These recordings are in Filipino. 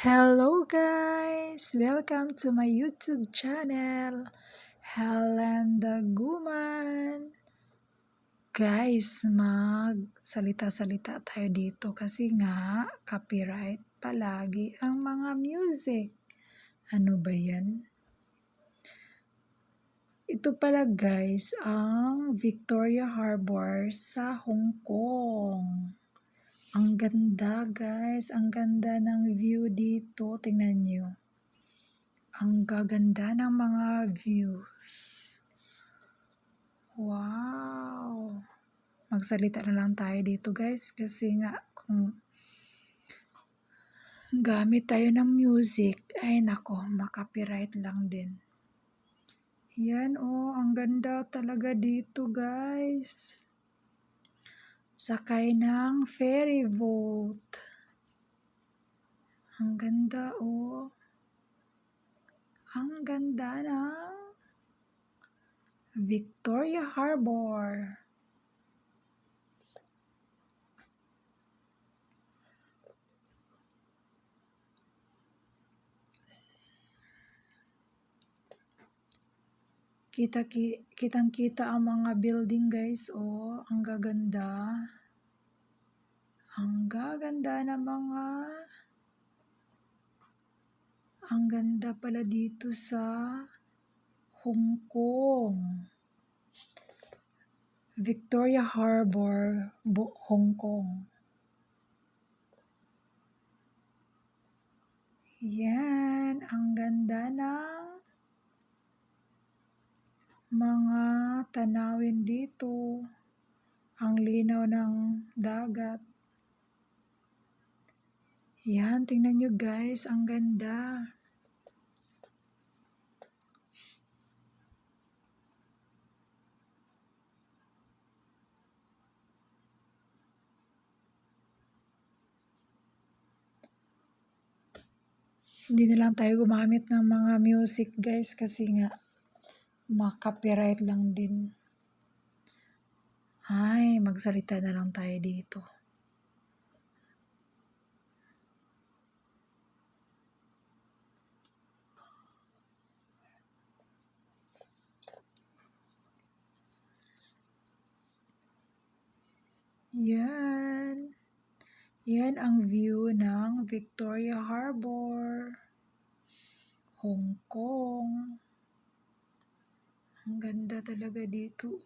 Hello guys! Welcome to my YouTube channel, Helen the Guman. Guys, magsalita-salita tayo dito kasi nga copyright palagi ang mga music. Ano ba yan? Ito pala guys, ang Victoria Harbor sa Hong Kong. Ang ganda guys, ang ganda ng view dito, tingnan nyo. Ang gaganda ng mga views. Wow! Magsalita na lang tayo dito guys kasi nga kung gamit tayo ng music, ay nako, makapiright lang din. Yan oh, ang ganda talaga dito guys. Sakay ng ferry boat. Ang ganda oh. Ang ganda ng Victoria Harbor. Kitang-kita ang mga building guys. Oh, ang gaganda. Ang gaganda ng mga... Ang ganda pala dito sa Hong Kong. Victoria Harbor, Hong Kong. Yan, ang ganda ng mga tanawin dito. Ang linaw ng dagat. Yan, tingnan nyo guys, ang ganda. Hindi na lang tayo gumamit ng mga music guys kasi nga makapiright lang din. Ay, magsalita na lang tayo dito. Yan. Yan ang view ng Victoria Harbor, Hong Kong. Ang ganda talaga dito.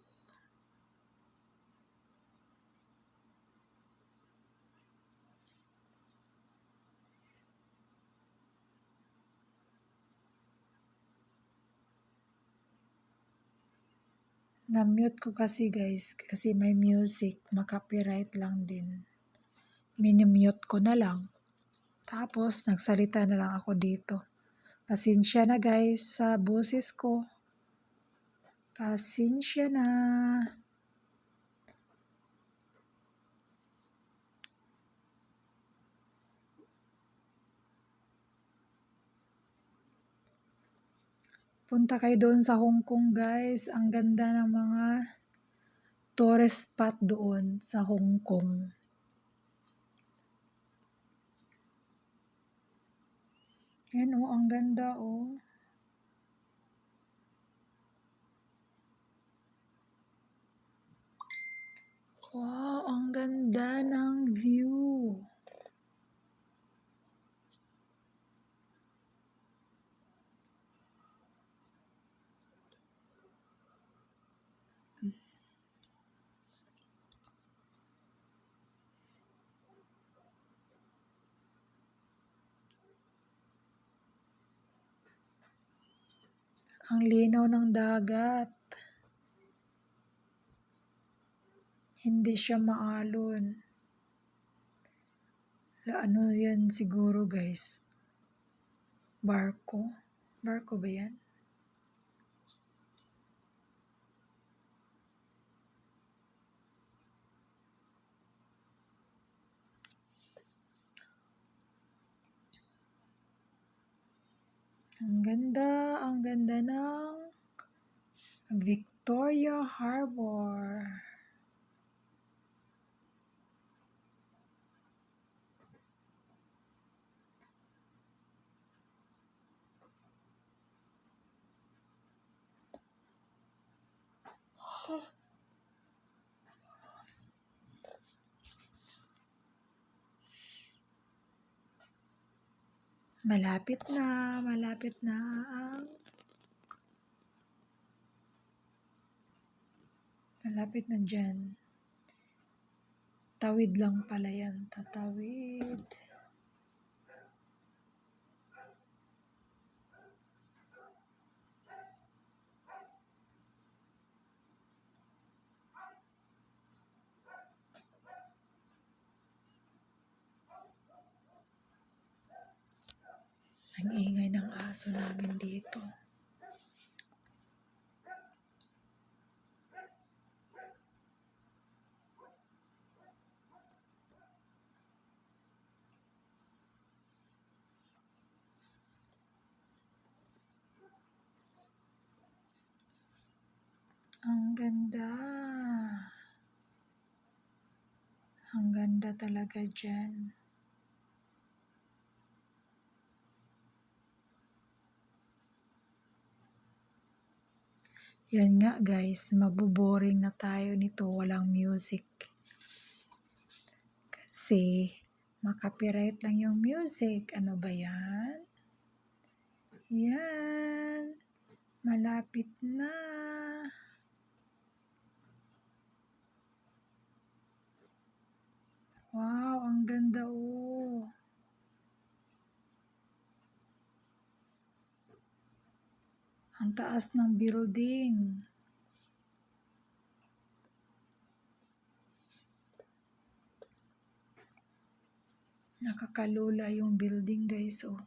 Na-mute ko kasi guys, kasi may music, makapiright lang din. Minimute ko na lang. Tapos, nagsalita na lang ako dito. Pasensya na guys sa boses ko. Pasensya na. Punta kayo doon sa Hong Kong guys. Ang ganda ng mga tourist spot doon sa Hong Kong. Yan oh, ang ganda oh. Wow, ang ganda ng view. Ang linaw ng dagat. Hindi siya maalon. Ano yan siguro guys? Barko? Barko ba yan? Ang ganda ng Victoria Harbor. Malapit na ang malapit na dyan. Tawid lang pala yan, tatawid. Ang ingay ng aso namin dito. Ang ganda. Ang ganda talaga dyan. Yan nga guys, maboboring na tayo nito, walang music. Kasi makapiright lang yung music. Ano ba yan? Yan. Malapit na. Wow, ang ganda oh. Ang taas ng building. Nakakalula yung building guys oh.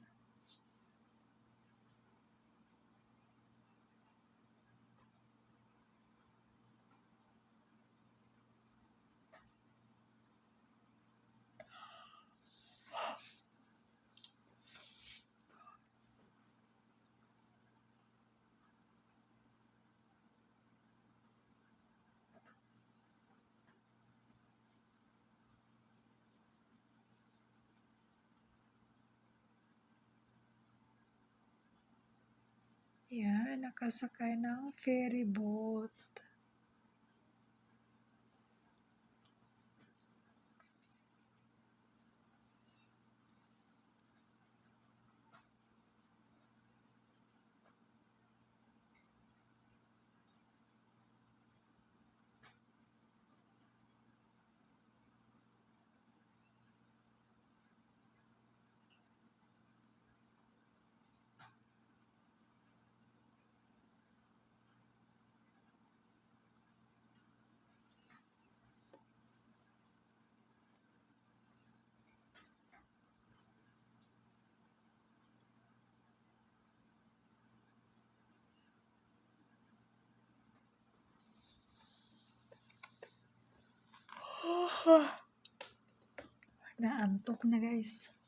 Yan, nakasakay ng ferry boat. Naantok na guys.